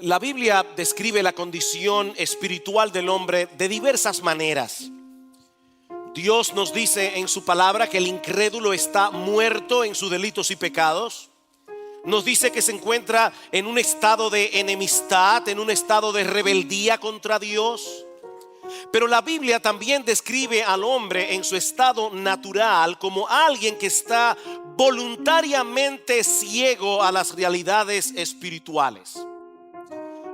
La Biblia describe la condición espiritual del hombre de diversas maneras. Dios nos dice en su palabra que el incrédulo está muerto en sus delitos y pecados. Nos dice que se encuentra en un estado de enemistad, en un estado de rebeldía contra Dios. Pero la Biblia también describe al hombre en su estado natural como alguien que está voluntariamente ciego a las realidades espirituales.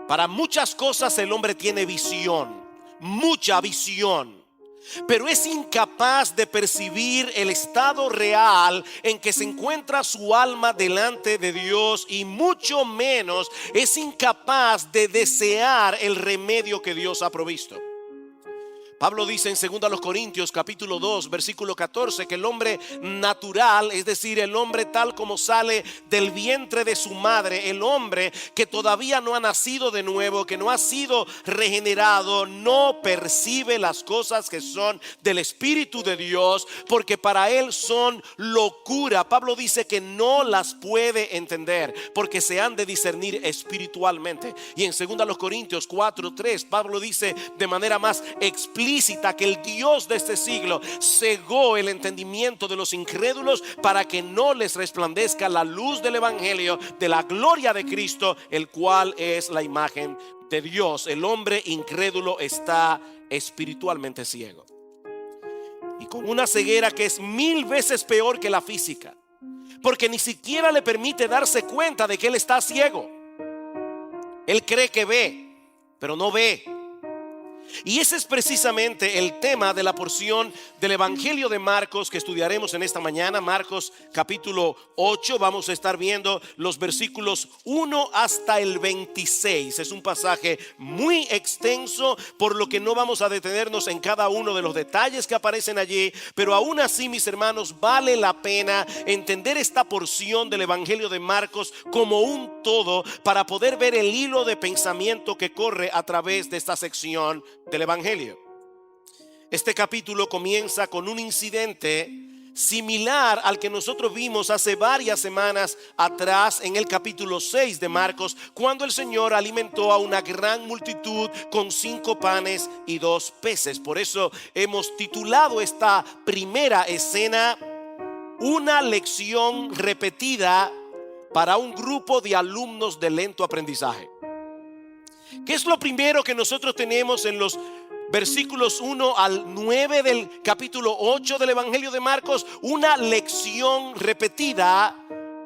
Para muchas cosas el hombre tiene visión, mucha visión, pero es incapaz de percibir el estado real en que se encuentra su alma delante de Dios, y mucho menos es incapaz de desear el remedio que Dios ha provisto. Pablo dice en 2 Corintios capítulo 2 versículo 14 que el hombre natural, es decir, el hombre tal como sale del vientre de su madre, el hombre que todavía no ha nacido de nuevo, que no ha sido regenerado, no percibe las cosas que son del Espíritu de Dios, porque para él son locura. Pablo dice que no las puede entender porque se han de discernir espiritualmente. Y en 2 Corintios 4:3 Pablo dice de manera más explícita que el Dios de este siglo cegó el entendimiento de los incrédulos para que no les resplandezca la luz del evangelio de la gloria de Cristo, el cual es la imagen de Dios. El hombre incrédulo está espiritualmente ciego, y con una ceguera que es 1000 veces peor que la física, porque ni siquiera le permite darse cuenta de que él está ciego. Él cree que ve, pero no ve. Y ese es precisamente el tema de la porción del Evangelio de Marcos que estudiaremos en esta mañana. Marcos capítulo 8, vamos a estar viendo los versículos 1 hasta el 26. Es un pasaje muy extenso, por lo que no vamos a detenernos en cada uno de los detalles que aparecen allí, pero aún así, mis hermanos, vale la pena entender esta porción del Evangelio de Marcos como un todo para poder ver el hilo de pensamiento que corre a través de esta sección del Evangelio. Este capítulo comienza con un incidente similar al que nosotros vimos hace varias semanas atrás en el capítulo 6 de Marcos, cuando el Señor alimentó a una gran multitud con 5 panes y 2 peces. Por eso hemos titulado esta primera escena una lección repetida para un grupo de alumnos de lento aprendizaje. ¿Qué es lo primero que nosotros tenemos en los versículos 1 al 9 del capítulo 8 del Evangelio de Marcos? Una lección repetida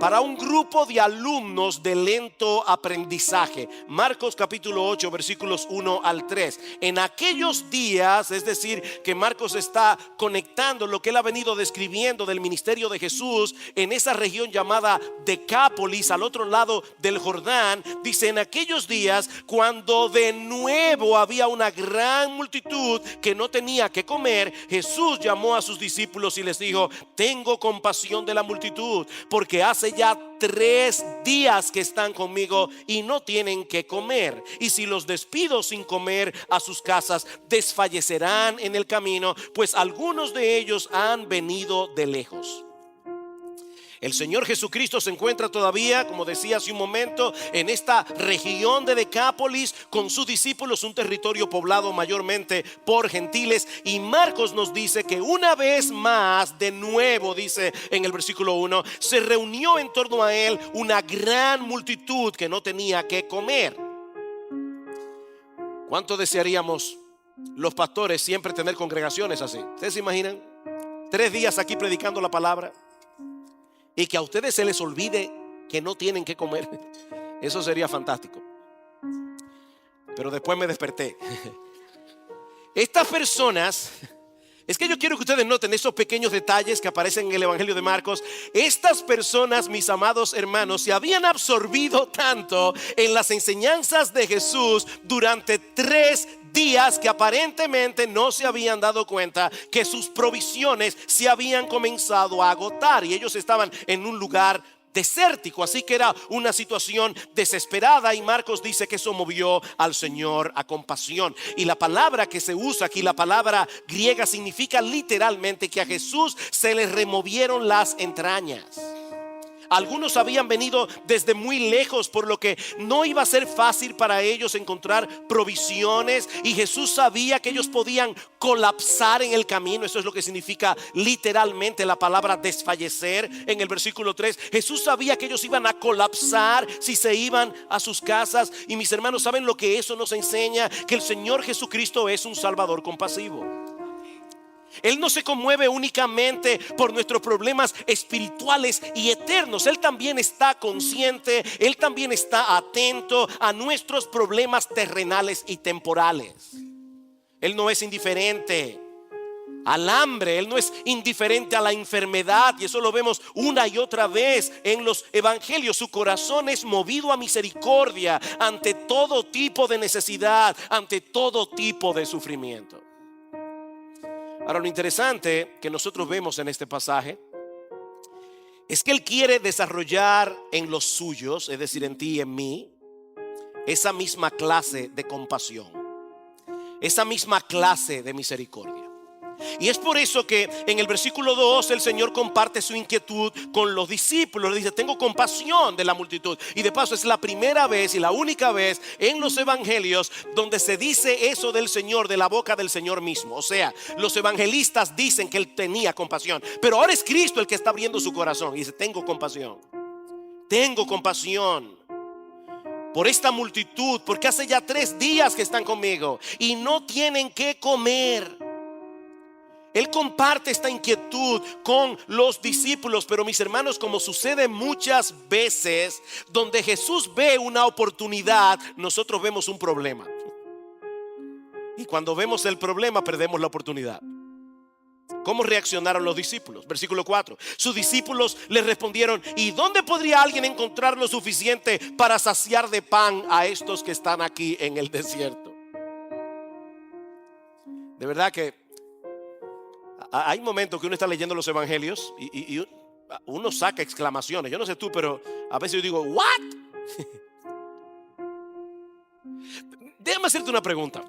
para un grupo de alumnos de lento aprendizaje. Marcos capítulo 8 versículos 1 al 3. En aquellos días, es decir, que Marcos está conectando lo que él ha venido describiendo del ministerio de Jesús en esa región llamada Decápolis, al otro lado del Jordán. Dice: en aquellos días, cuando de nuevo había una gran multitud que no tenía que comer, Jesús llamó a sus discípulos y les dijo: tengo compasión de la multitud, porque hace ya 3 días que están conmigo y no tienen que comer. Y si los despido sin comer a sus casas, desfallecerán en el camino, pues algunos de ellos han venido de lejos. El Señor Jesucristo se encuentra todavía, como decía hace un momento, en esta región de Decápolis con sus discípulos, un territorio poblado mayormente por gentiles. Y Marcos nos dice que una vez más, de nuevo, dice en el versículo 1, se reunió en torno a él una gran multitud que no tenía que comer. ¿Cuánto desearíamos los pastores siempre tener congregaciones así? ¿Ustedes se imaginan? 3 días aquí predicando la palabra y que a ustedes se les olvide que no tienen que comer. Eso sería fantástico. Pero después me desperté. Estas personas, es que yo quiero que ustedes noten esos pequeños detalles que aparecen en el Evangelio de Marcos. Estas personas, mis amados hermanos, se habían absorbido tanto en las enseñanzas de Jesús durante 3 días que aparentemente no se habían dado cuenta que sus provisiones se habían comenzado a agotar, y ellos estaban en un lugar desértico, así que era una situación desesperada. Y Marcos dice que eso movió al Señor a compasión. Y la palabra que se usa aquí, la palabra griega, significa literalmente que a Jesús se le removieron las entrañas. Algunos habían venido desde muy lejos, por lo que no iba a ser fácil para ellos encontrar provisiones. Y Jesús sabía que ellos podían colapsar en el camino. Eso es lo que significa literalmente la palabra desfallecer en el versículo 3. Jesús sabía que ellos iban a colapsar si se iban a sus casas. Y mis hermanos, ¿saben lo que eso nos enseña? Que el Señor Jesucristo es un Salvador compasivo. Él no se conmueve únicamente por nuestros problemas espirituales y eternos. Él también está consciente, Él también está atento a nuestros problemas terrenales y temporales. Él no es indiferente al hambre, Él no es indiferente a la enfermedad, y eso lo vemos una y otra vez en los evangelios. Su corazón es movido a misericordia ante todo tipo de necesidad, ante todo tipo de sufrimiento. Ahora, lo interesante que nosotros vemos en este pasaje es que Él quiere desarrollar en los suyos, es decir, en ti y en mí, esa misma clase de compasión, esa misma clase de misericordia. Y es por eso que en el versículo 2 el Señor comparte su inquietud con los discípulos. Le dice: tengo compasión de la multitud. Y de paso es la primera vez y la única vez en los evangelios donde se dice eso del Señor de la boca del Señor mismo. O sea, los evangelistas dicen que Él tenía compasión, pero ahora es Cristo el que está abriendo su corazón y dice: tengo compasión. Tengo compasión por esta multitud, porque hace ya 3 días que están conmigo y no tienen que comer. Él comparte esta inquietud con los discípulos. Pero mis hermanos, como sucede muchas veces, donde Jesús ve una oportunidad, nosotros vemos un problema. Y cuando vemos el problema, perdemos la oportunidad. ¿Cómo reaccionaron los discípulos? Versículo 4. Sus discípulos le respondieron: ¿y dónde podría alguien encontrar lo suficiente para saciar de pan a estos que están aquí en el desierto? De verdad que hay momentos que uno está leyendo los evangelios y uno saca exclamaciones. Yo no sé tú, pero a veces yo digo: ¿what? Déjame hacerte una pregunta.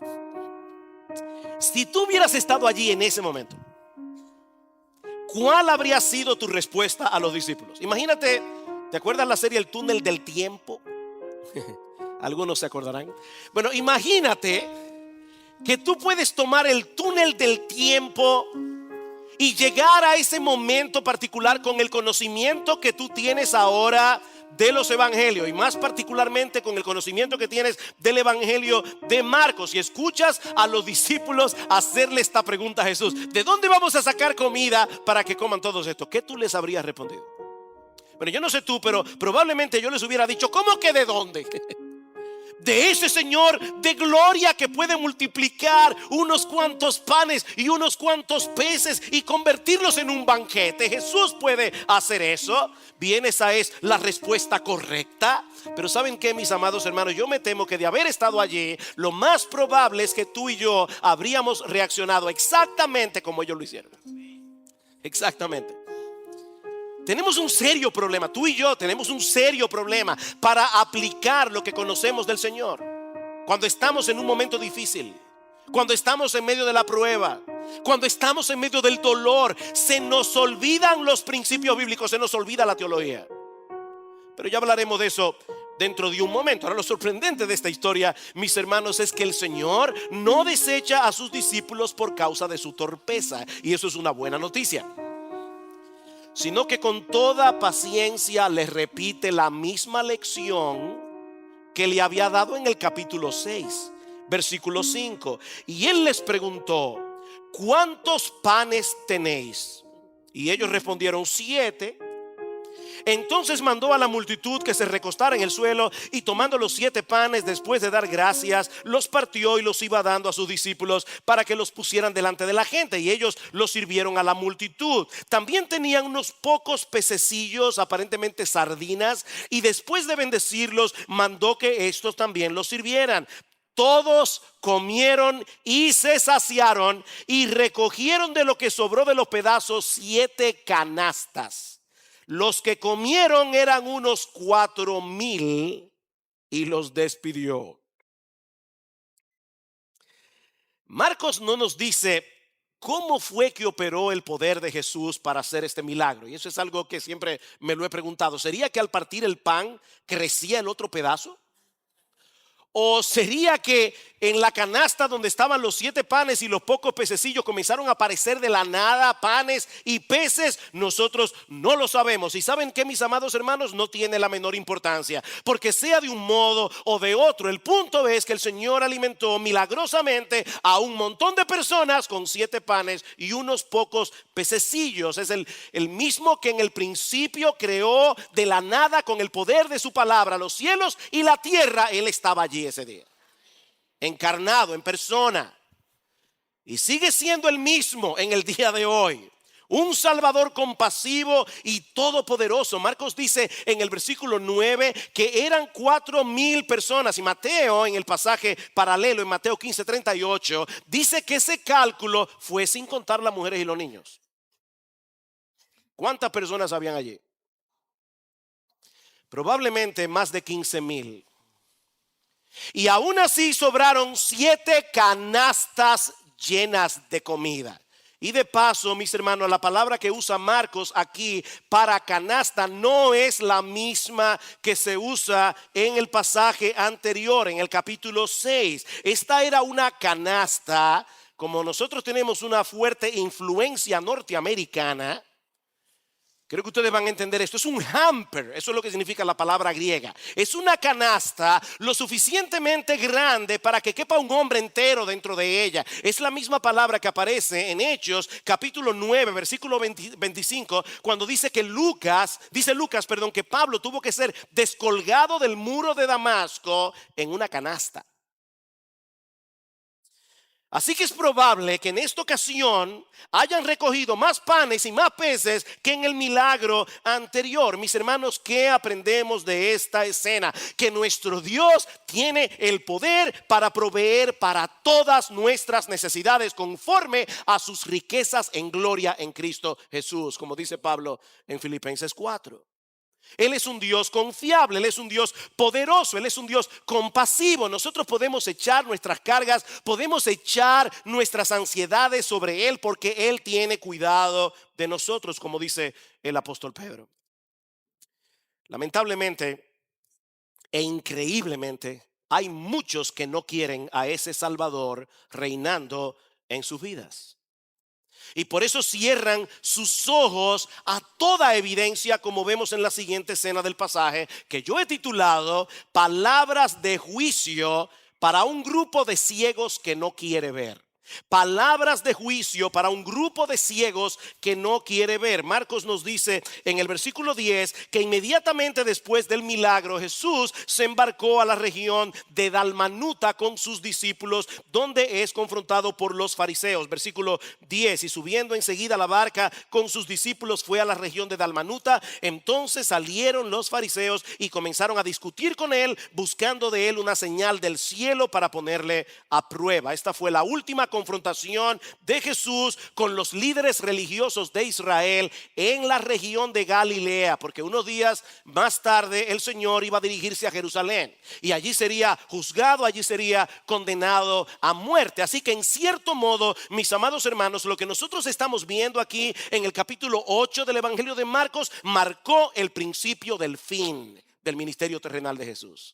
Si tú hubieras estado allí en ese momento, ¿cuál habría sido tu respuesta a los discípulos? Imagínate, ¿te acuerdas la serie El Túnel del Tiempo? Algunos se acordarán. Bueno, imagínate que tú puedes tomar el túnel del tiempo y llegar a ese momento particular con el conocimiento que tú tienes ahora de los evangelios, y más particularmente con el conocimiento que tienes del evangelio de Marcos, y escuchas a los discípulos hacerle esta pregunta a Jesús: ¿de dónde vamos a sacar comida para que coman todos esto? ¿Qué tú les habrías respondido? Bueno, yo no sé tú, pero probablemente yo les hubiera dicho: ¿cómo que de dónde? De ese Señor de gloria que puede multiplicar unos cuantos panes y unos cuantos peces y convertirlos en un banquete. Jesús puede hacer eso. Bien, esa es la respuesta correcta. Pero ¿saben qué, mis amados hermanos? Yo me temo que de haber estado allí, lo más probable es que tú y yo habríamos reaccionado exactamente como ellos lo hicieron. Exactamente. Tenemos un serio problema, tú y yo tenemos un serio problema para aplicar lo que conocemos del Señor. Cuando estamos en un momento difícil, cuando estamos en medio de la prueba, cuando estamos en medio del dolor, se nos olvidan los principios bíblicos, se nos olvida la teología. Pero ya hablaremos de eso dentro de un momento. Ahora, lo sorprendente de esta historia, mis hermanos, es que el Señor no desecha a sus discípulos por causa de su torpeza, y eso es una buena noticia, sino que con toda paciencia les repite la misma lección que le había dado en el capítulo 6, versículo 5. Y Él les preguntó: ¿cuántos panes tenéis? Y ellos respondieron: 7. Entonces mandó a la multitud que se recostara en el suelo, y tomando los 7 panes, después de dar gracias, los partió y los iba dando a sus discípulos para que los pusieran delante de la gente, y ellos los sirvieron a la multitud. También tenían unos pocos pececillos, aparentemente sardinas, y después de bendecirlos, mandó que estos también los sirvieran. Todos comieron y se saciaron, y recogieron de lo que sobró de los pedazos 7 canastas. Los que comieron eran unos 4,000, y los despidió. Marcos no nos dice ¿cómo fue que operó el poder de Jesús para hacer este milagro? Y eso es algo que siempre me lo he preguntado. ¿Sería que al partir el pan crecía el otro pedazo? ¿O sería que en la canasta donde estaban los 7 panes y los pocos pececillos comenzaron a aparecer de la nada panes y peces? Nosotros no lo sabemos. ¿Y saben qué, mis amados hermanos? No tiene la menor importancia, porque sea de un modo o de otro, el punto es que el Señor alimentó milagrosamente a un montón de personas con 7 panes y unos pocos pececillos. Es el mismo que en el principio creó de la nada con el poder de su palabra los cielos y la tierra. Él estaba allí ese día, encarnado en persona, y sigue siendo el mismo en el día de hoy. Un Salvador compasivo y todopoderoso. Marcos dice en el versículo 9 que eran 4,000 personas. Y Mateo, en el pasaje paralelo, en Mateo 15:38, dice que ese cálculo fue sin contar las mujeres y los niños. ¿Cuántas personas habían allí? Probablemente más de 15,000. Y aún así sobraron 7 canastas llenas de comida. Y de paso, mis hermanos, la palabra que usa Marcos aquí para canasta no es la misma que se usa en el pasaje anterior, en el capítulo 6. Esta era una canasta, como nosotros tenemos una fuerte influencia norteamericana. Creo que ustedes van a entender esto. Es un hamper, eso es lo que significa la palabra griega. Es una canasta lo suficientemente grande para que quepa un hombre entero dentro de ella. Es la misma palabra que aparece en Hechos capítulo 9 versículo 25, cuando dice que Lucas, que Pablo tuvo que ser descolgado del muro de Damasco en una canasta. Así que es probable que en esta ocasión hayan recogido más panes y más peces que en el milagro anterior. Mis hermanos, ¿qué aprendemos de esta escena? Que nuestro Dios tiene el poder para proveer para todas nuestras necesidades conforme a sus riquezas en gloria en Cristo Jesús, como dice Pablo en Filipenses 4. Él es un Dios confiable, Él es un Dios poderoso, Él es un Dios compasivo. Nosotros podemos echar nuestras cargas, podemos echar nuestras ansiedades sobre Él, porque Él tiene cuidado de nosotros, como dice el apóstol Pedro. Lamentablemente e increíblemente, hay muchos que no quieren a ese Salvador reinando en sus vidas. Y por eso cierran sus ojos a toda evidencia, como vemos en la siguiente escena del pasaje, que yo he titulado Palabras de juicio para un grupo de ciegos que no quiere ver. Palabras de juicio para un grupo de ciegos que no quiere ver. Marcos nos dice en el versículo 10 que inmediatamente después del milagro Jesús se embarcó a la región de Dalmanuta con sus discípulos, donde es confrontado por los fariseos. Versículo 10: y subiendo enseguida la barca con sus discípulos fue a la región de Dalmanuta. Entonces salieron los fariseos y comenzaron a discutir con él, buscando de él una señal del cielo para ponerle a prueba. Esta fue la última confrontación de Jesús con los líderes religiosos de Israel en la región de Galilea, porque unos días más tarde el Señor iba a dirigirse a Jerusalén y allí sería juzgado, allí sería condenado a muerte. Así que en cierto modo, mis amados hermanos, lo que nosotros estamos viendo aquí en el capítulo 8 del Evangelio de Marcos marcó el principio del fin del ministerio terrenal de Jesús.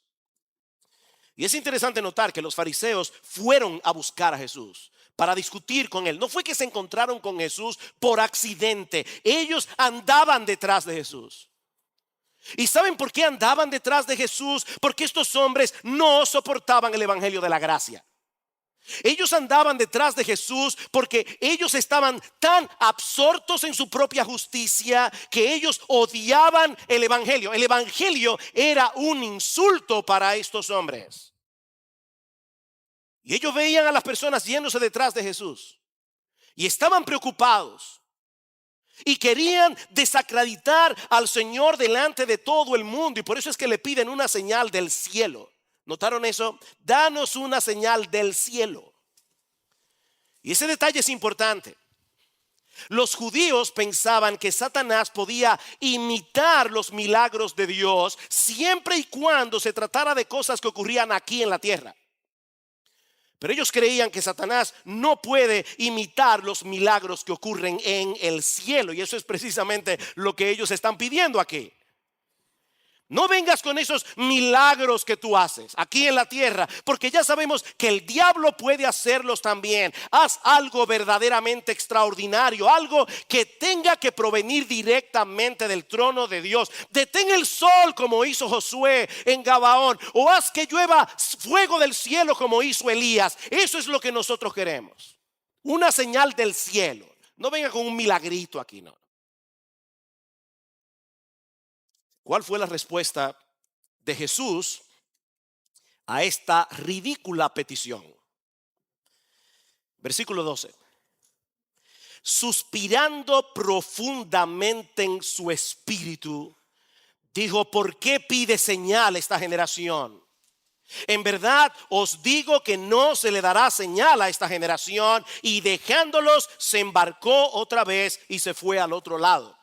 Y es interesante notar que los fariseos fueron a buscar a Jesús para discutir con él. No fue que se encontraron con Jesús por accidente. Ellos andaban detrás de Jesús. ¿Y saben por qué andaban detrás de Jesús? Porque estos hombres no soportaban el evangelio de la gracia. Ellos andaban detrás de Jesús porque ellos estaban tan absortos en su propia justicia que ellos odiaban el evangelio. El evangelio era un insulto para estos hombres. Y ellos veían a las personas yéndose detrás de Jesús y estaban preocupados y querían desacreditar al Señor delante de todo el mundo. Y por eso es que le piden una señal del cielo. ¿Notaron eso? Danos una señal del cielo. Y ese detalle es importante. Los judíos pensaban que Satanás podía imitar los milagros de Dios siempre y cuando se tratara de cosas que ocurrían aquí en la tierra. Pero ellos creían que Satanás no puede imitar los milagros que ocurren en el cielo. Y eso es precisamente lo que ellos están pidiendo aquí. No vengas con esos milagros que tú haces aquí en la tierra, porque ya sabemos que el diablo puede hacerlos también. Haz algo verdaderamente extraordinario, algo que tenga que provenir directamente del trono de Dios. Detén el sol como hizo Josué en Gabaón, o haz que llueva fuego del cielo como hizo Elías. Eso es lo que nosotros queremos. Una señal del cielo. No venga con un milagrito aquí, no. ¿Cuál fue la respuesta de Jesús a esta ridícula petición? Versículo 12. Suspirando profundamente en su espíritu, dijo: ¿por qué pide señal esta generación? En verdad os digo que no se le dará señal a esta generación. Y dejándolos, se embarcó otra vez y se fue al otro lado.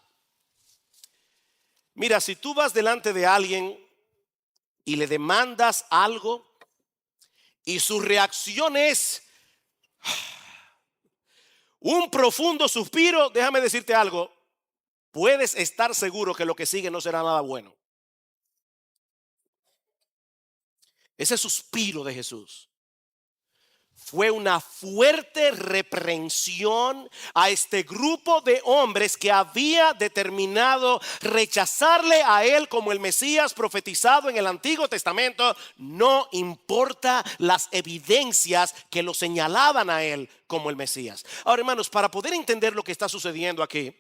Mira, si tú vas delante de alguien y le demandas algo y su reacción es un profundo suspiro, déjame decirte algo, puedes estar seguro que lo que sigue no será nada bueno. Ese suspiro de Jesús fue una fuerte reprensión a este grupo de hombres que había determinado rechazarle a él como el Mesías profetizado en el Antiguo Testamento. No importa las evidencias que lo señalaban a él como el Mesías. Ahora, hermanos, para poder entender lo que está sucediendo aquí,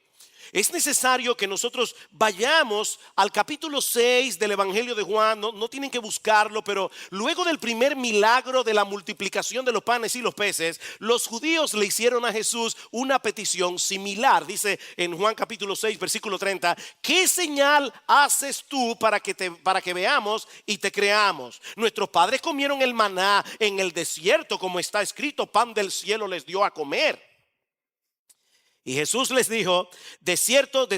es necesario que nosotros vayamos al capítulo 6 del Evangelio de Juan. No tienen que buscarlo, pero luego del primer milagro de la multiplicación de los panes y los peces, los judíos le hicieron a Jesús una petición similar. Dice en Juan capítulo 6 versículo 30: ¿qué señal haces tú para que veamos y te creamos? Nuestros padres comieron el maná en el desierto, como está escrito: pan del cielo les dio a comer. Y Jesús les dijo: de cierto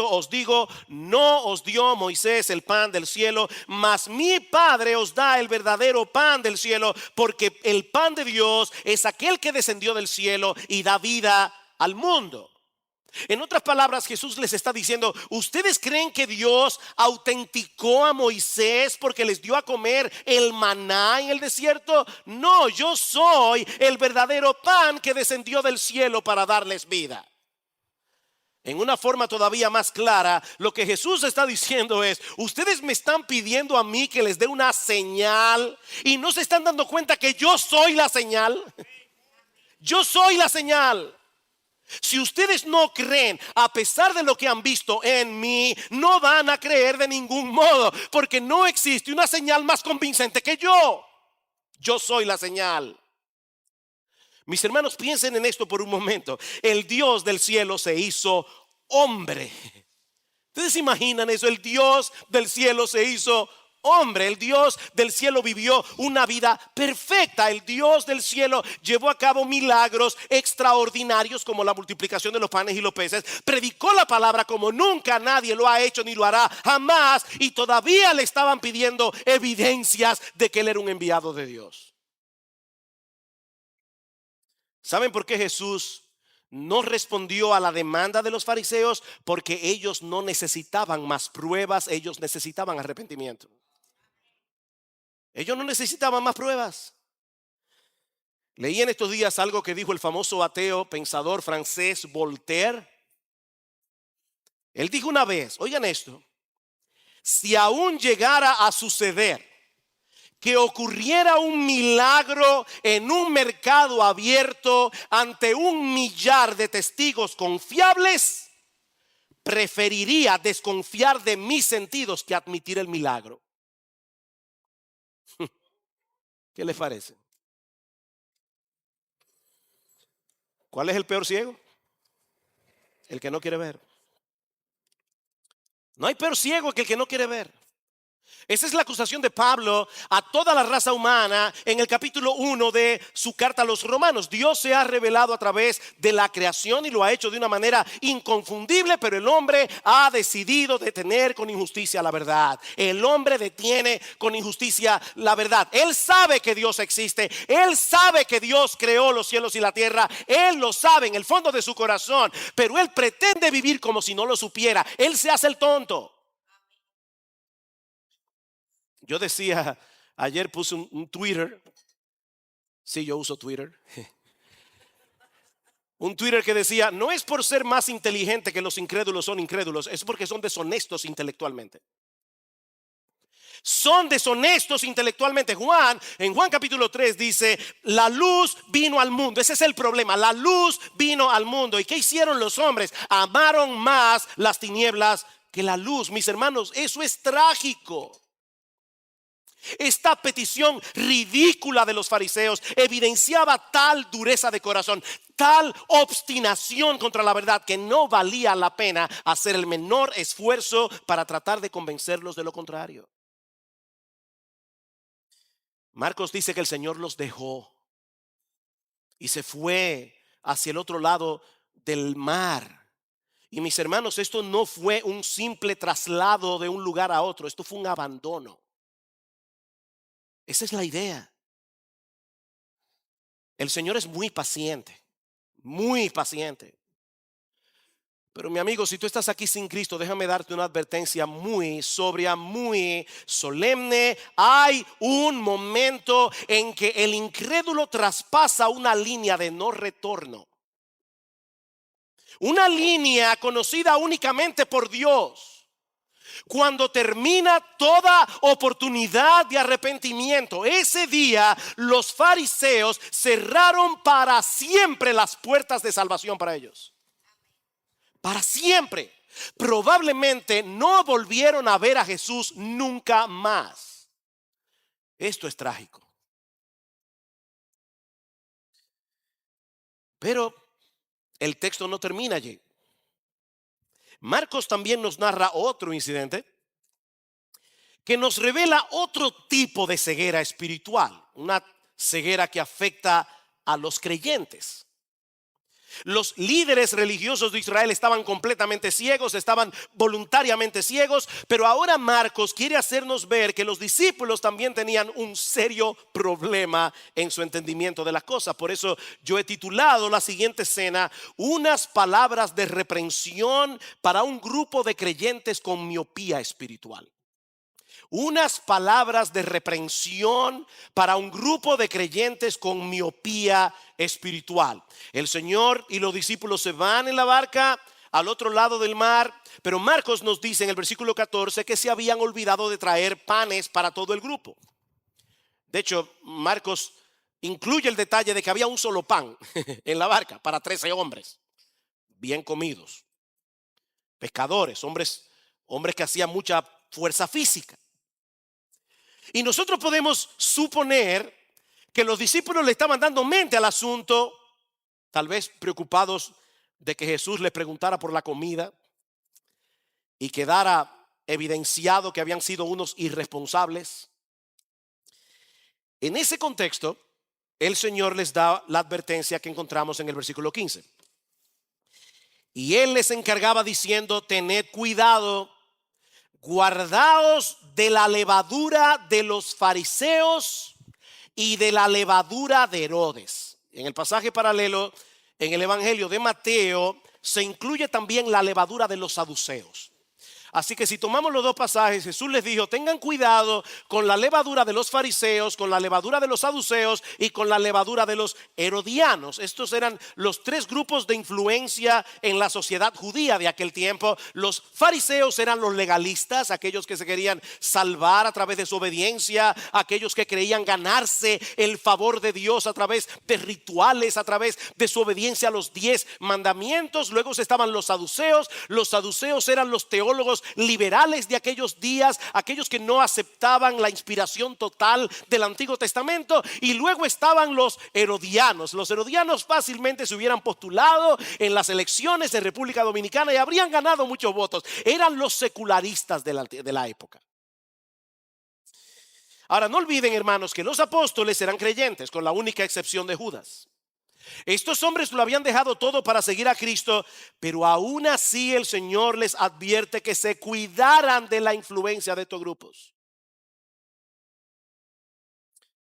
os digo, no os dio Moisés el pan del cielo, mas mi Padre os da el verdadero pan del cielo, porque el pan de Dios es aquel que descendió del cielo y da vida al mundo. En otras palabras, Jesús les está diciendo: ¿ustedes creen que Dios autenticó a Moisés porque les dio a comer el maná en el desierto? No, yo soy el verdadero pan que descendió del cielo para darles vida. En una forma todavía más clara, lo que Jesús está diciendo es: ustedes me están pidiendo a mí que les dé una señal y no se están dando cuenta que yo soy la señal. Yo soy la señal. Si ustedes no creen, a pesar de lo que han visto en mí, no van a creer de ningún modo, porque no existe una señal más convincente que yo. Yo soy la señal. Mis hermanos, piensen en esto por un momento. El Dios del cielo se hizo hombre. ¿Ustedes se imaginan eso? El Dios del cielo se hizo hombre. El Dios del cielo vivió una vida perfecta. El Dios del cielo llevó a cabo milagros extraordinarios como la multiplicación de los panes y los peces. Predicó la palabra como nunca nadie lo ha hecho ni lo hará jamás. Y todavía le estaban pidiendo evidencias de que él era un enviado de Dios. ¿Saben por qué Jesús no respondió a la demanda de los fariseos? Porque ellos no necesitaban más pruebas, ellos necesitaban arrepentimiento. Ellos no necesitaban más pruebas. Leí en estos días algo que dijo el famoso ateo pensador francés Voltaire. Él dijo una vez, oigan esto: si aún llegara a suceder que ocurriera un milagro en un mercado abierto ante 1,000,000 de testigos confiables, preferiría desconfiar de mis sentidos que admitir el milagro. ¿Qué les parece? ¿Cuál es el peor ciego? El que no quiere ver. No hay peor ciego que el que no quiere ver. Esa es la acusación de Pablo a toda la raza humana en el capítulo 1 de su carta a los romanos. Dios se ha revelado a través de la creación y lo ha hecho de una manera inconfundible, pero el hombre ha decidido detener con injusticia la verdad. El hombre detiene con injusticia la verdad. Él sabe que Dios existe, él sabe que Dios creó los cielos y la tierra, él lo sabe en el fondo de su corazón, pero él pretende vivir como si no lo supiera. Él se hace el tonto. Yo decía, ayer puse un Twitter. Sí, yo uso Twitter. Un Twitter que decía, no es por ser más inteligente que los incrédulos son incrédulos, es porque son deshonestos intelectualmente. Son deshonestos intelectualmente. En Juan capítulo 3 dice, la luz vino al mundo. Ese es el problema, la luz vino al mundo. ¿Y qué hicieron los hombres? Amaron más las tinieblas que la luz. Mis hermanos, eso es trágico. Esta petición ridícula de los fariseos evidenciaba tal dureza de corazón, tal obstinación contra la verdad, que no valía la pena hacer el menor esfuerzo para tratar de convencerlos de lo contrario. Marcos dice que el Señor los dejó y se fue hacia el otro lado del mar. Y mis hermanos, esto no fue un simple traslado de un lugar a otro, esto fue un abandono. Esa es la idea. El Señor es muy paciente, muy paciente. Pero mi amigo, si tú estás aquí sin Cristo, déjame darte una advertencia muy sobria, muy solemne. Hay un momento en que el incrédulo traspasa una línea de no retorno. Una línea conocida únicamente por Dios. Cuando termina toda oportunidad de arrepentimiento, ese día los fariseos cerraron para siempre las puertas de salvación para ellos. Para siempre. Probablemente no volvieron a ver a Jesús nunca más. Esto es trágico. Pero el texto no termina allí. Marcos también nos narra otro incidente que nos revela otro tipo de ceguera espiritual, una ceguera que afecta a los creyentes. Los líderes religiosos de Israel estaban completamente ciegos, estaban voluntariamente ciegos, pero ahora Marcos quiere hacernos ver que los discípulos también tenían un serio problema en su entendimiento de las cosas. Por eso yo he titulado la siguiente escena, unas palabras de reprensión para un grupo de creyentes con miopía espiritual. Unas palabras de reprensión para un grupo de creyentes con miopía espiritual. El Señor y los discípulos se van en la barca al otro lado del mar, pero Marcos nos dice en el versículo 14 que se habían olvidado de traer panes para todo el grupo. De hecho, Marcos incluye el detalle de que había un solo pan en la barca para 13 hombres, bien comidos, pescadores, hombres que hacían mucha fuerza física. Y nosotros podemos suponer que los discípulos le estaban dando mente al asunto, tal vez preocupados de que Jesús les preguntara por la comida y quedara evidenciado que habían sido unos irresponsables. En ese contexto, el Señor les da la advertencia que encontramos en el versículo 15. Y Él les encargaba diciendo, tened cuidado, guardaos de la levadura de los fariseos y de la levadura de Herodes. En el pasaje paralelo, en el Evangelio de Mateo, se incluye también la levadura de los saduceos. Así que si tomamos los dos pasajes, Jesús les dijo, tengan cuidado con la levadura de los fariseos, con la levadura de los saduceos y con la levadura de los herodianos. Estos eran los tres grupos de influencia en la sociedad judía de aquel tiempo. Los fariseos eran los legalistas, aquellos que se querían salvar a través de su obediencia, aquellos que creían ganarse el favor de Dios a través de rituales, a través de su obediencia a los 10 mandamientos. Luego estaban los saduceos. Los saduceos eran los teólogos liberales de aquellos días, aquellos que no aceptaban la inspiración total del Antiguo Testamento. Y luego estaban los herodianos. Los herodianos fácilmente se hubieran postulado en las elecciones de República Dominicana y habrían ganado muchos votos. Eran los secularistas de la época. Ahora, no olviden, hermanos, que los apóstoles eran creyentes, con la única excepción de Judas. Estos hombres lo habían dejado todo para seguir a Cristo, pero aún así el Señor les advierte que se cuidaran de la influencia de estos grupos.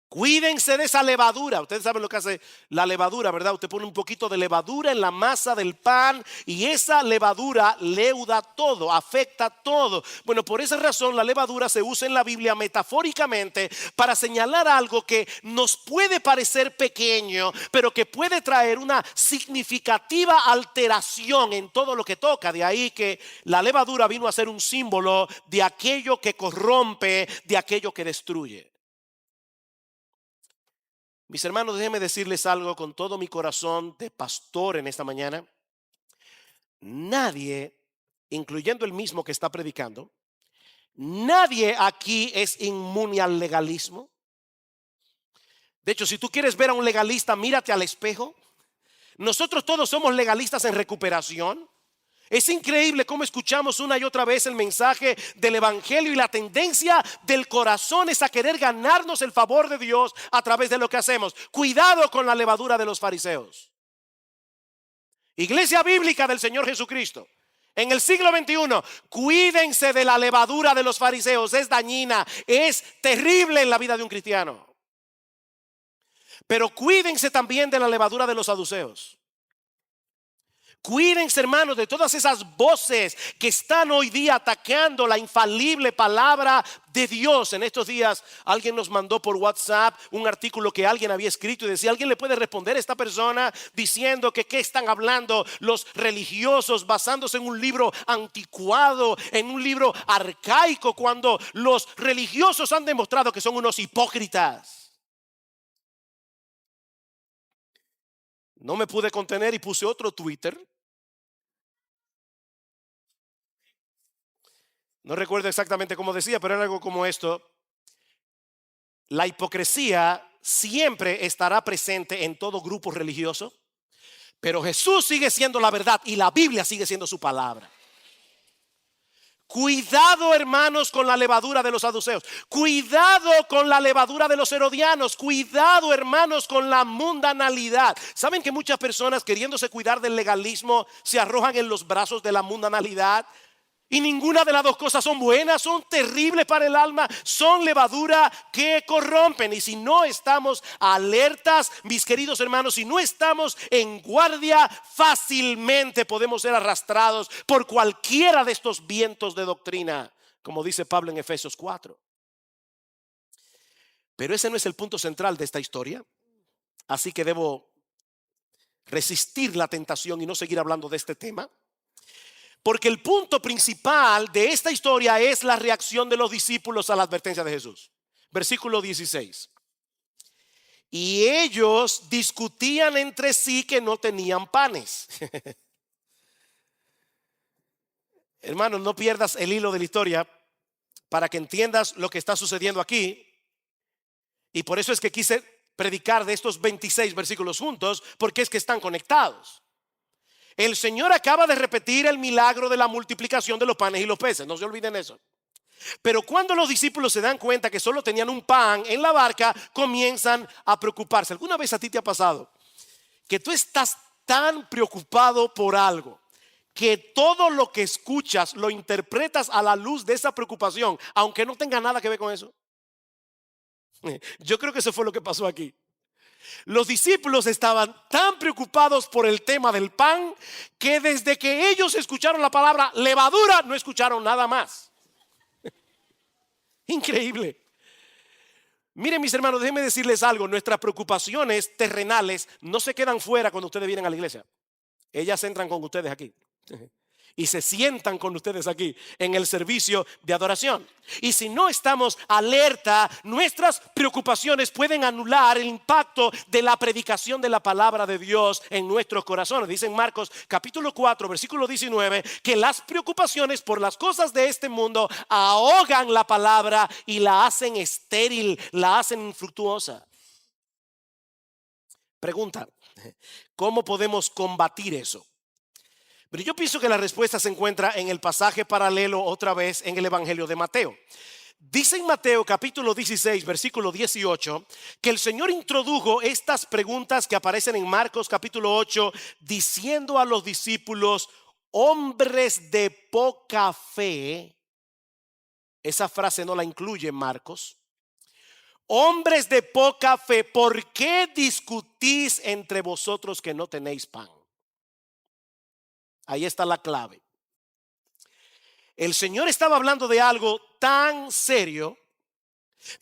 Cuídense de esa levadura. Ustedes saben lo que hace la levadura, ¿verdad? Usted pone un poquito de levadura en la masa del pan y esa levadura leuda todo, afecta todo. Bueno, por esa razón la levadura se usa en la Biblia metafóricamente para señalar algo que nos puede parecer pequeño, pero que puede traer una significativa alteración en todo lo que toca. De ahí que la levadura vino a ser un símbolo de aquello que corrompe, de aquello que destruye. Mis hermanos, déjenme decirles algo con todo mi corazón de pastor en esta mañana. Nadie, incluyendo el mismo que está predicando, nadie aquí es inmune al legalismo. De hecho, si tú quieres ver a un legalista, mírate al espejo. Nosotros todos somos legalistas en recuperación. Es increíble cómo escuchamos una y otra vez el mensaje del evangelio y la tendencia del corazón es a querer ganarnos el favor de Dios a través de lo que hacemos. Cuidado con la levadura de los fariseos. Iglesia bíblica del Señor Jesucristo, en el siglo XXI, cuídense de la levadura de los fariseos. Es dañina, es terrible en la vida de un cristiano. Pero cuídense también de la levadura de los saduceos. Cuídense, hermanos, de todas esas voces que están hoy día atacando la infalible palabra de Dios. En estos días alguien nos mandó por WhatsApp un artículo que alguien había escrito y decía: ¿alguien le puede responder a esta persona diciendo que qué están hablando los religiosos basándose en un libro anticuado, en un libro arcaico, cuando los religiosos han demostrado que son unos hipócritas? No me pude contener y puse otro Twitter. No recuerdo exactamente cómo decía, pero era algo como esto: la hipocresía siempre estará presente en todo grupo religioso, pero Jesús sigue siendo la verdad y la Biblia sigue siendo su palabra. Cuidado, hermanos, con la levadura de los saduceos. Cuidado con la levadura de los herodianos. Cuidado, hermanos, con la mundanalidad. ¿Saben que muchas personas, queriéndose cuidar del legalismo, se arrojan en los brazos de la mundanalidad? Y ninguna de las dos cosas son buenas, son terribles para el alma, son levadura que corrompen. Y si no estamos alertas, mis queridos hermanos, si no estamos en guardia, fácilmente podemos ser arrastrados por cualquiera de estos vientos de doctrina, como dice Pablo en Efesios 4. Pero ese no es el punto central de esta historia, así que debo resistir la tentación y no seguir hablando de este tema. Porque el punto principal de esta historia es la reacción de los discípulos a la advertencia de Jesús. Versículo 16. Y ellos discutían entre sí que no tenían panes. Hermanos, no pierdas el hilo de la historia para que entiendas lo que está sucediendo aquí. Y por eso es que quise predicar de estos 26 versículos juntos, porque es que están conectados. El Señor acaba de repetir el milagro de la multiplicación de los panes y los peces, no se olviden eso. Pero cuando los discípulos se dan cuenta que solo tenían un pan en la barca, comienzan a preocuparse. ¿Alguna vez a ti te ha pasado que tú estás tan preocupado por algo que todo lo que escuchas lo interpretas a la luz de esa preocupación, aunque no tenga nada que ver con eso? Yo creo que eso fue lo que pasó aquí. Los discípulos estaban tan preocupados por el tema del pan que desde que ellos escucharon la palabra levadura no escucharon nada más. Increíble. Miren, mis hermanos, déjenme decirles algo. Nuestras preocupaciones terrenales no se quedan fuera cuando ustedes vienen a la iglesia. Ellas entran con ustedes aquí y se sientan con ustedes aquí en el servicio de adoración. Y si no estamos alerta, nuestras preocupaciones pueden anular el impacto de la predicación de la palabra de Dios en nuestros corazones. Dice en Marcos capítulo 4 versículo 19 que las preocupaciones por las cosas de este mundo ahogan la palabra y la hacen estéril, la hacen infructuosa. Pregunta: ¿cómo podemos combatir eso? Pero yo pienso que la respuesta se encuentra en el pasaje paralelo otra vez en el Evangelio de Mateo. Dice en Mateo capítulo 16, versículo 18, que el Señor introdujo estas preguntas que aparecen en Marcos capítulo 8, diciendo a los discípulos: hombres de poca fe. Esa frase no la incluye en Marcos. Hombres de poca fe, ¿por qué discutís entre vosotros que no tenéis pan? Ahí está la clave. El Señor estaba hablando de algo tan serio,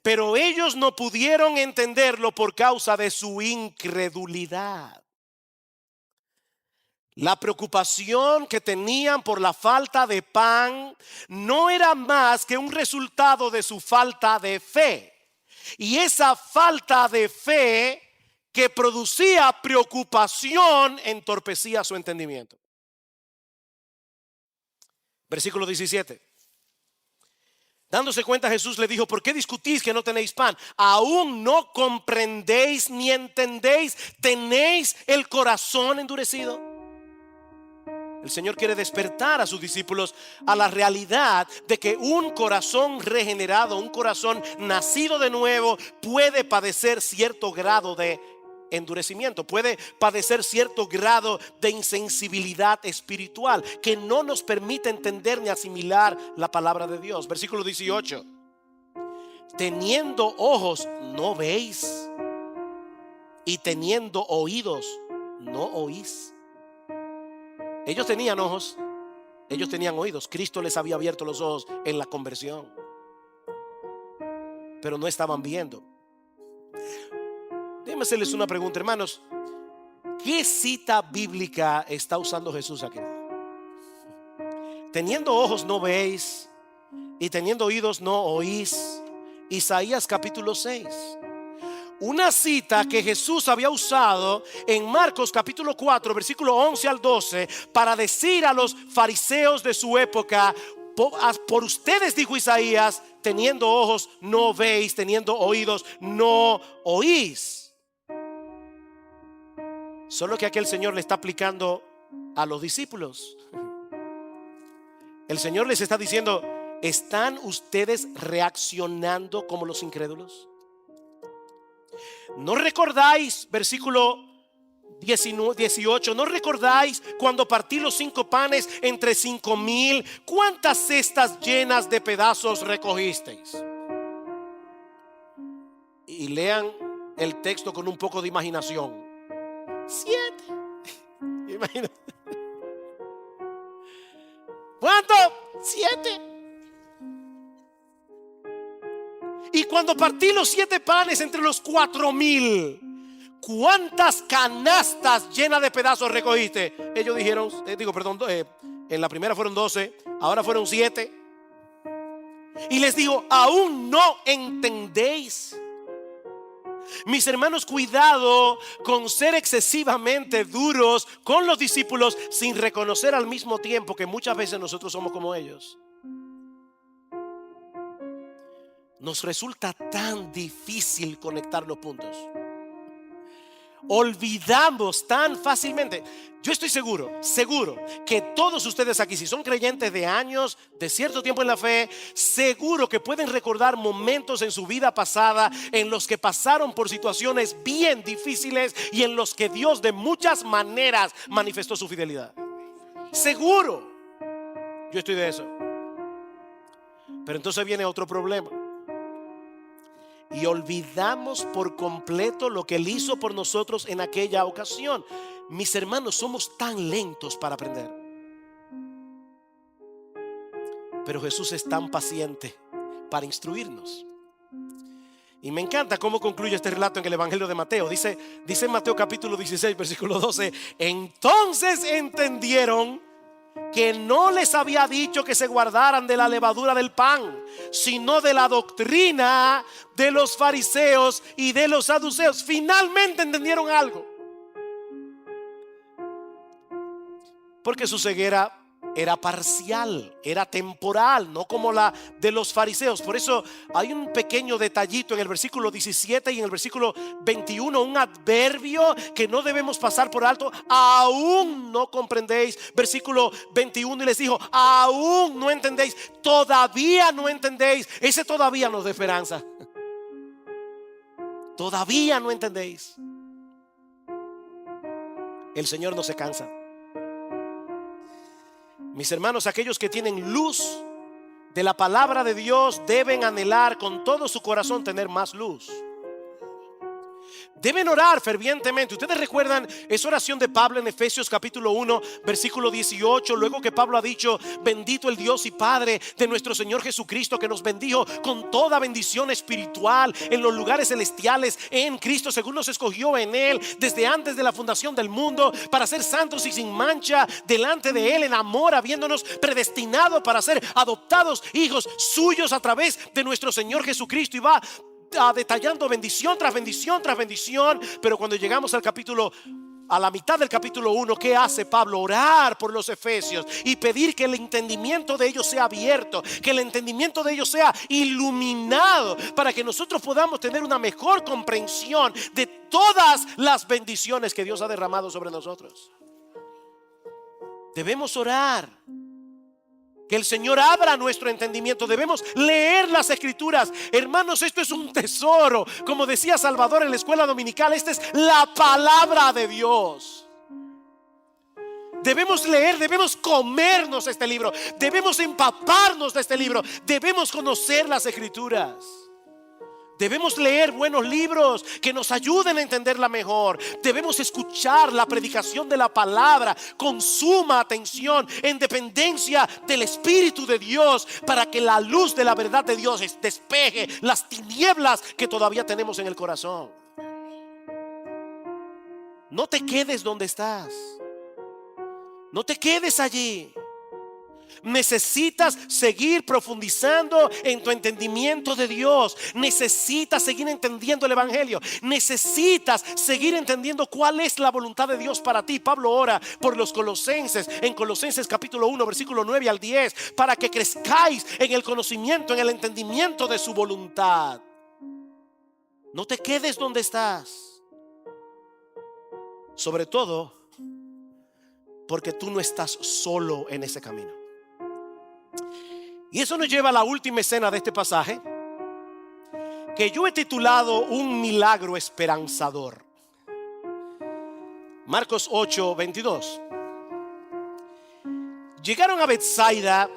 pero ellos no pudieron entenderlo por causa de su incredulidad. La preocupación que tenían por la falta de pan no era más que un resultado de su falta de fe. Y esa falta de fe que producía preocupación entorpecía su entendimiento. Versículo 17. Dándose cuenta, Jesús le dijo: ¿por qué discutís que no tenéis pan? ¿Aún no comprendéis ni entendéis? ¿Tenéis el corazón endurecido? El Señor quiere despertar a sus discípulos a la realidad de que un corazón regenerado, un corazón nacido de nuevo, puede padecer cierto grado de endurecimiento, puede padecer cierto grado de insensibilidad espiritual que no nos permite entender ni asimilar la palabra de Dios. Versículo 18. Teniendo ojos no veis, y teniendo oídos no oís. Ellos tenían ojos, ellos tenían oídos. Cristo les había abierto los ojos en la conversión, pero no estaban viendo. Déjenme hacerles una pregunta, hermanos. ¿Qué cita bíblica está usando Jesús aquí? Teniendo ojos no veis, y teniendo oídos no oís. Isaías capítulo 6. Una cita que Jesús había usado en Marcos capítulo 4, versículo 11 al 12, para decir a los fariseos de su época: por ustedes, dijo Isaías, teniendo ojos no veis, teniendo oídos no oís. Solo que aquí el Señor le está aplicando a los discípulos. El Señor les está diciendo: ¿están ustedes reaccionando como los incrédulos? ¿No recordáis, versículo 18, no recordáis cuando partí los 5 panes entre 5,000? ¿Cuántas cestas llenas de pedazos recogisteis? Y lean el texto con un poco de imaginación. 7. Imagínate. ¿Cuánto? 7. Y cuando partí los 7 panes entre los 4,000, ¿cuántas canastas llenas de pedazos recogiste? Ellos dijeron, en la primera fueron 12, ahora fueron 7. Y les digo: ¿aún no entendéis? Mis hermanos, cuidado con ser excesivamente duros con los discípulos sin reconocer al mismo tiempo que muchas veces nosotros somos como ellos. Nos resulta tan difícil conectar los puntos. Olvidamos tan fácilmente. Yo estoy seguro que todos ustedes aquí, si son creyentes de años, de cierto tiempo en la fe, seguro que pueden recordar momentos en su vida pasada en los que pasaron por situaciones bien difíciles y en los que Dios de muchas maneras manifestó su fidelidad. Seguro. Yo estoy de eso. Pero entonces viene otro problema. Y olvidamos por completo lo que Él hizo por nosotros en aquella ocasión. Mis hermanos, somos tan lentos para aprender, pero Jesús es tan paciente para instruirnos. Y me encanta cómo concluye este relato en el Evangelio de Mateo. Dice en Mateo capítulo 16, versículo 12: entonces entendieron que no les había dicho que se guardaran de la levadura del pan, sino de la doctrina de los fariseos y de los saduceos. Finalmente entendieron algo, porque su ceguera era parcial, era temporal, no como la de los fariseos. Por eso hay un pequeño detallito en el versículo 17 y en el versículo 21, un adverbio que no debemos pasar por alto. Aún no comprendéis. Versículo 21, y les dijo: aún no entendéis, todavía no entendéis. Ese todavía nos da esperanza. Todavía no entendéis. El Señor no se cansa. Mis hermanos, aquellos que tienen luz de la palabra de Dios deben anhelar con todo su corazón tener más luz. Deben orar fervientemente. Ustedes recuerdan esa oración de Pablo en Efesios capítulo 1 versículo 18, luego que Pablo ha dicho: bendito el Dios y Padre de nuestro Señor Jesucristo, que nos bendijo con toda bendición espiritual en los lugares celestiales en Cristo, según nos escogió en Él desde antes de la fundación del mundo, para ser santos y sin mancha delante de Él en amor, habiéndonos predestinado para ser adoptados hijos suyos a través de nuestro Señor Jesucristo. Y va detallando bendición tras bendición tras bendición. Pero cuando llegamos a la mitad del capítulo 1, ¿qué hace Pablo? Orar por los efesios y pedir que el entendimiento de ellos sea abierto, que el entendimiento de ellos sea iluminado, para que nosotros podamos tener una mejor comprensión de todas las bendiciones que Dios ha derramado sobre nosotros. Debemos orar que el Señor abra nuestro entendimiento. Debemos leer las Escrituras. Hermanos, esto es un tesoro. Como decía Salvador en la escuela dominical, esta es la palabra de Dios. Debemos leer, debemos comernos este libro, debemos empaparnos de este libro, debemos conocer las Escrituras. Debemos leer buenos libros que nos ayuden a entenderla mejor. Debemos escuchar la predicación de la palabra con suma atención, en dependencia del Espíritu de Dios, para que la luz de la verdad de Dios despeje las tinieblas que todavía tenemos en el corazón. No te quedes donde estás. No te quedes allí. Necesitas seguir profundizando en tu entendimiento de Dios. Necesitas seguir entendiendo el evangelio. Necesitas seguir entendiendo cuál es la voluntad de Dios para ti. Pablo ora por los colosenses en Colosenses capítulo 1 versículo 9 al 10, para que crezcáis en el conocimiento, en el entendimiento de su voluntad. No te quedes donde estás. Sobre todo porque tú no estás solo en ese camino. Y eso nos lleva a la última escena de este pasaje, que yo he titulado un milagro esperanzador. Marcos 8, 22. Llegaron a Betsaida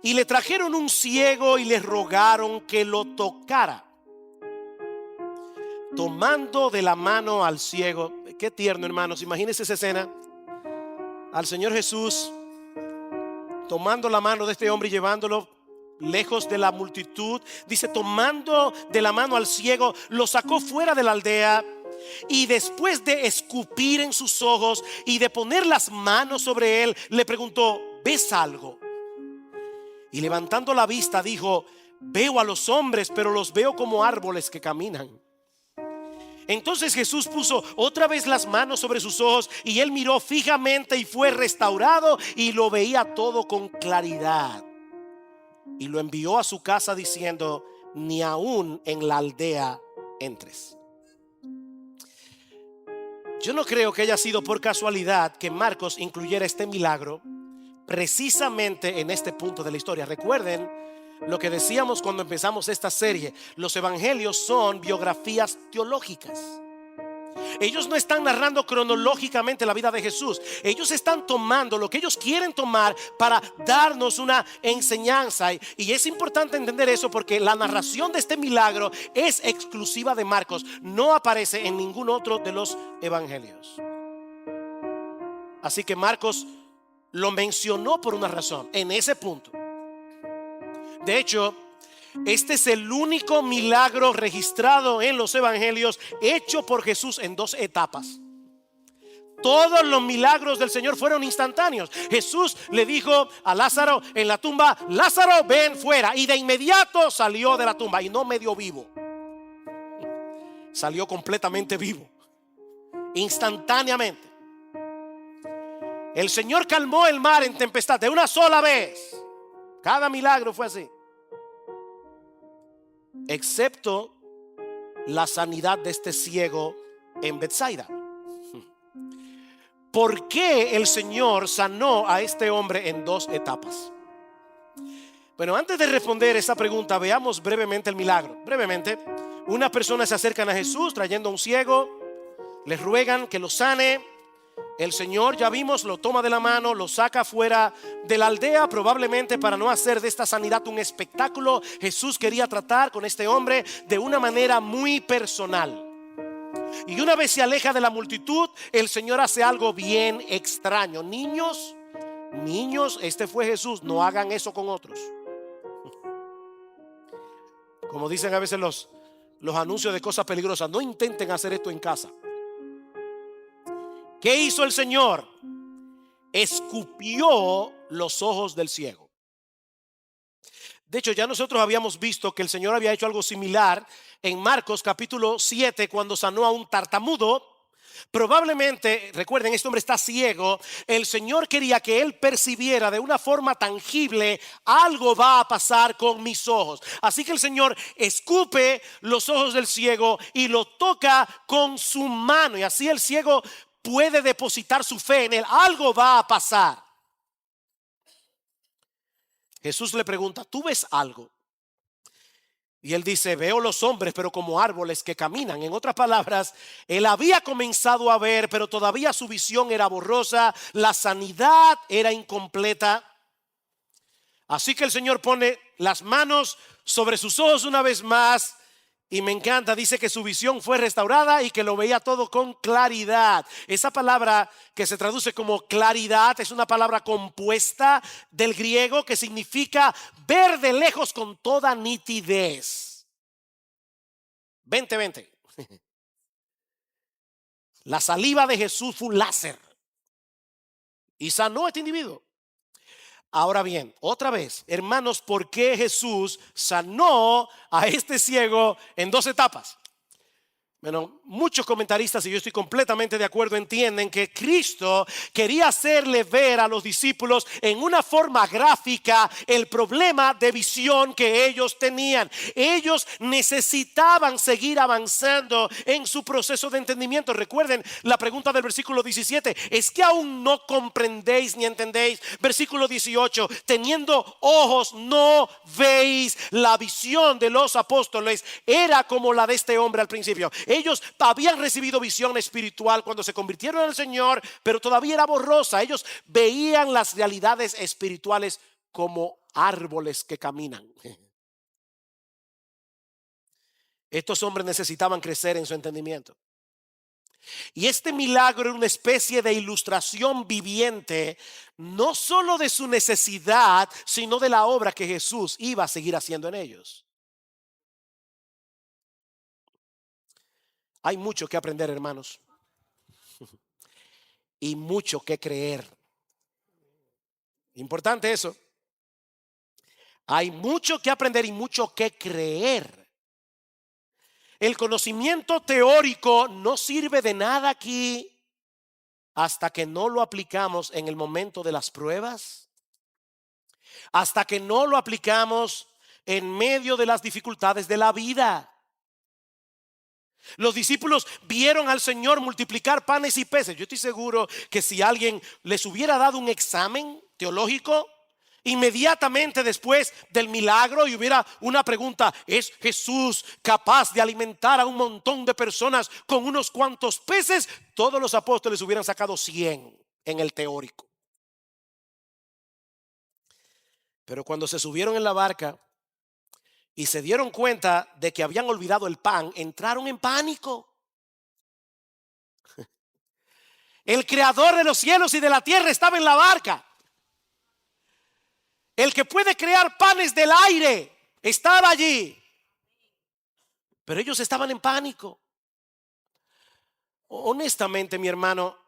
y le trajeron un ciego y le rogaron que lo tocara. Tomando de la mano al ciego. Qué tierno, hermanos. Imagínense esa escena. Al Señor Jesús tomando la mano de este hombre y llevándolo lejos de la multitud. Dice: tomando de la mano al ciego, lo sacó fuera de la aldea, y después de escupir en sus ojos y de poner las manos sobre él, le preguntó: ¿ves algo? Y levantando la vista dijo: veo a los hombres, pero los veo como árboles que caminan. Entonces Jesús puso otra vez las manos sobre sus ojos, y él miró fijamente y fue restaurado, y lo veía todo con claridad. Y lo envió a su casa diciendo: ni aún en la aldea entres. Yo no creo que haya sido por casualidad que Marcos incluyera este milagro precisamente en este punto de la historia. Recuerden lo que decíamos cuando empezamos esta serie: los evangelios son biografías teológicas. Ellos no están narrando cronológicamente la vida de Jesús. Ellos están tomando lo que ellos quieren tomar para darnos una enseñanza. Y es importante entender eso, porque la narración de este milagro es exclusiva de Marcos. No aparece en ningún otro de los evangelios. Así que Marcos lo mencionó por una razón en ese punto. De hecho, este es el único milagro registrado en los evangelios hecho por Jesús en dos etapas. Todos los milagros del Señor fueron instantáneos. Jesús le dijo a Lázaro en la tumba: Lázaro, ven fuera. Y de inmediato salió de la tumba, y no medio vivo. Salió completamente vivo, instantáneamente. El Señor calmó el mar en tempestad de una sola vez. Cada milagro fue así, excepto la sanidad de este ciego en Betsaida. ¿Por qué el Señor sanó a este hombre en dos etapas? Bueno, antes de responder esa pregunta, veamos brevemente el milagro. Brevemente, unas personas se acercan a Jesús trayendo a un ciego, les ruegan que lo sane. El Señor, ya vimos, lo toma de la mano, lo saca fuera de la aldea, probablemente para no hacer de esta sanidad un espectáculo. Jesús quería tratar con este hombre de una manera muy personal. Y una vez se aleja de la multitud, el Señor hace algo bien extraño. Niños, este fue Jesús, no hagan eso con otros. Como dicen a veces los anuncios de cosas peligrosas, no intenten hacer esto en casa. ¿Qué hizo el Señor? Escupió los ojos del ciego. De hecho, ya nosotros habíamos visto que el Señor había hecho algo similar en Marcos capítulo 7 cuando sanó a un tartamudo. Probablemente, recuerden, este hombre está ciego. El Señor quería que él percibiera de una forma tangible: algo va a pasar con mis ojos. Así que el Señor escupe los ojos del ciego y lo toca con su mano, y así el ciego puede depositar su fe en él. Algo va a pasar. Jesús le pregunta: ¿tú ves algo? Y él dice: veo los hombres, pero como árboles que caminan. En otras palabras, él había comenzado a ver, pero todavía su visión era borrosa, la sanidad era incompleta. Así que el Señor pone las manos sobre sus ojos una vez más. Y me encanta, dice que su visión fue restaurada y que lo veía todo con claridad. Esa palabra que se traduce como claridad es una palabra compuesta del griego que significa ver de lejos con toda nitidez. 20. La saliva de Jesús fue un láser y sanó a este individuo. Ahora bien, otra vez, hermanos, ¿por qué Jesús sanó a este ciego en dos etapas? Bueno, muchos comentaristas, y yo estoy completamente de acuerdo, entienden que Cristo quería hacerle ver a los discípulos en una forma gráfica el problema de visión que ellos tenían. Ellos necesitaban seguir avanzando en su proceso de entendimiento. Recuerden la pregunta del versículo 17: ¿es que aún no comprendéis ni entendéis? Versículo 18: teniendo ojos no veis. La visión de los apóstoles era como la de este hombre al principio. Ellos habían recibido visión espiritual cuando se convirtieron en el Señor, pero todavía era borrosa. Ellos veían las realidades espirituales como árboles que caminan. Estos hombres necesitaban crecer en su entendimiento. Y este milagro era una especie de ilustración viviente, no solo de su necesidad, sino de la obra que Jesús iba a seguir haciendo en ellos. Hay mucho que aprender, hermanos, y mucho que creer. Importante eso. Hay mucho que aprender y mucho que creer. El conocimiento teórico no sirve de nada aquí hasta que no lo aplicamos en el momento de las pruebas, hasta que no lo aplicamos en medio de las dificultades de la vida. Los discípulos vieron al Señor multiplicar panes y peces. Yo estoy seguro que si alguien les hubiera dado un examen teológico inmediatamente después del milagro y hubiera una pregunta: ¿es Jesús capaz de alimentar a un montón de personas con unos cuantos peces? Todos los apóstoles hubieran sacado 100 en el teórico. Pero cuando se subieron en la barca y se dieron cuenta de que habían olvidado el pan, entraron en pánico. El creador de los cielos y de la tierra estaba en la barca. El que puede crear panes del aire estaba allí. Pero ellos estaban en pánico. Honestamente, mi hermano,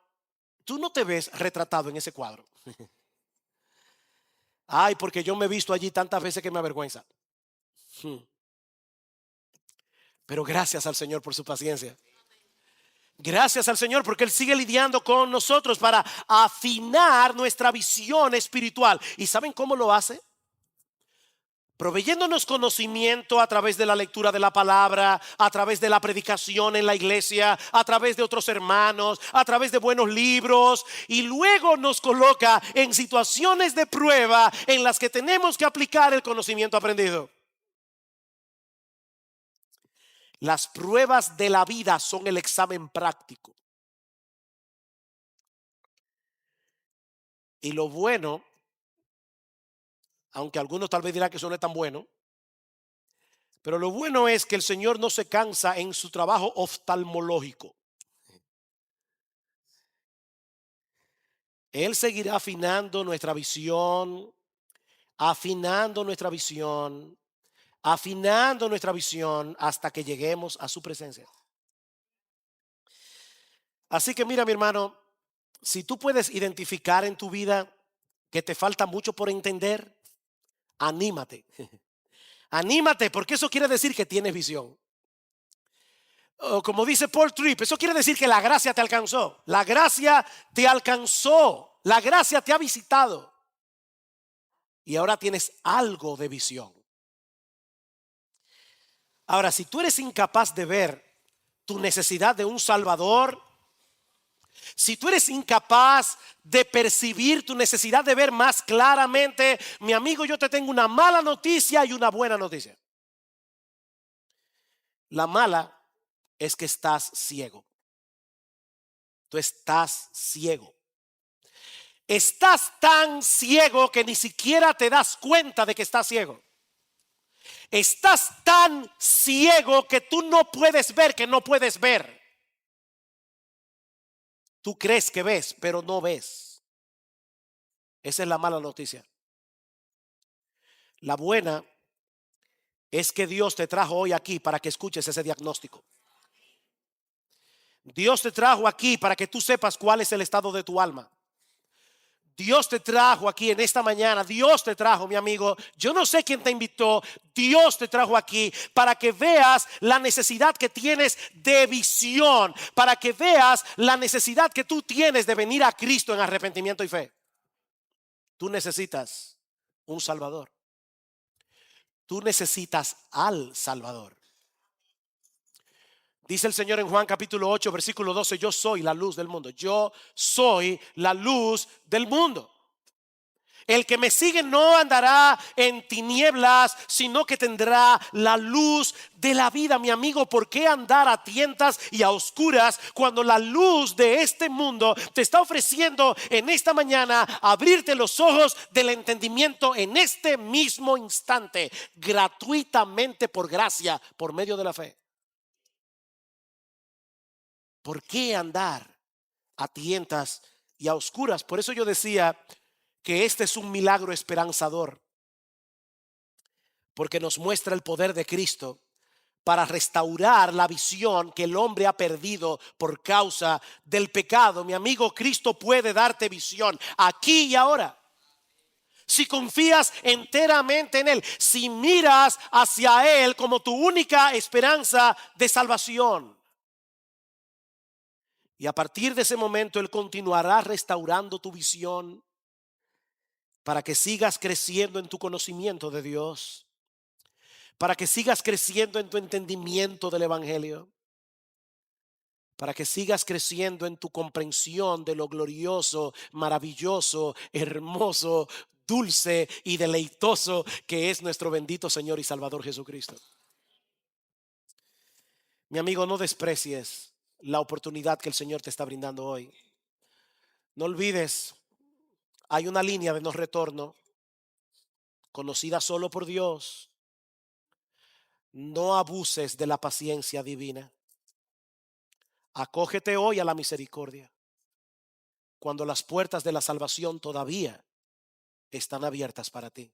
tú no te ves retratado en ese cuadro. Ay, porque yo me he visto allí tantas veces que me avergüenza. Pero gracias al Señor por su paciencia. Gracias al Señor porque Él sigue lidiando con nosotros para afinar nuestra visión espiritual. ¿Y saben cómo lo hace? Proveyéndonos conocimiento a través de la lectura de la palabra, a través de la predicación en la iglesia, a través de otros hermanos, a través de buenos libros, y luego nos coloca en situaciones de prueba en las que tenemos que aplicar el conocimiento aprendido. Las pruebas de la vida son el examen práctico. Y lo bueno, aunque algunos tal vez dirán que eso no es tan bueno, pero lo bueno es que el Señor no se cansa en su trabajo oftalmológico. Él seguirá afinando nuestra visión, afinando nuestra visión, afinando nuestra visión hasta que lleguemos a su presencia. Así que mira, mi hermano, si tú puedes identificar en tu vida que te falta mucho por entender, anímate. Anímate, porque eso quiere decir que tienes visión. O como dice Paul Tripp, eso quiere decir que la gracia te alcanzó. La gracia te alcanzó. La gracia te ha visitado. Y ahora tienes algo de visión. Ahora, si tú eres incapaz de ver tu necesidad de un Salvador, si tú eres incapaz de percibir tu necesidad de ver más claramente, mi amigo, yo te tengo una mala noticia y una buena noticia. La mala es que estás ciego. Tú estás ciego. Estás tan ciego que ni siquiera te das cuenta de que estás ciego. Estás tan ciego que tú no puedes ver que no puedes ver. Tú crees que ves, pero no ves. Esa es la mala noticia. La buena es que Dios te trajo hoy aquí para que escuches ese diagnóstico. Dios te trajo aquí para que tú sepas cuál es el estado de tu alma. Dios te trajo aquí en esta mañana. Dios te trajo, mi amigo. Yo no sé quién te invitó. Dios te trajo aquí para que veas la necesidad que tienes de visión, para que veas la necesidad que tú tienes de venir a Cristo en arrepentimiento y fe. Tú necesitas un Salvador. Tú necesitas al Salvador. Dice el Señor en Juan capítulo 8 versículo 12: yo soy la luz del mundo. Yo soy la luz del mundo. El que me sigue no andará en tinieblas, sino que tendrá la luz de la vida. Mi amigo, ¿por qué andar a tientas y a oscuras cuando la luz de este mundo te está ofreciendo en esta mañana abrirte los ojos del entendimiento en este mismo instante, gratuitamente por gracia, por medio de la fe? ¿Por qué andar a tientas y a oscuras? Por eso yo decía que este es un milagro esperanzador, porque nos muestra el poder de Cristo para restaurar la visión que el hombre ha perdido por causa del pecado. Mi amigo, Cristo puede darte visión aquí y ahora. Si confías enteramente en Él, si miras hacia Él como tu única esperanza de salvación. Y a partir de ese momento Él continuará restaurando tu visión para que sigas creciendo en tu conocimiento de Dios, para que sigas creciendo en tu entendimiento del Evangelio, para que sigas creciendo en tu comprensión de lo glorioso, maravilloso, hermoso, dulce y deleitoso que es nuestro bendito Señor y Salvador Jesucristo. Mi amigo, no desprecies la oportunidad que el Señor te está brindando hoy. No olvides, hay una línea de no retorno conocida solo por Dios. No abuses de la paciencia divina. Acógete hoy a la misericordia cuando las puertas de la salvación todavía están abiertas para ti.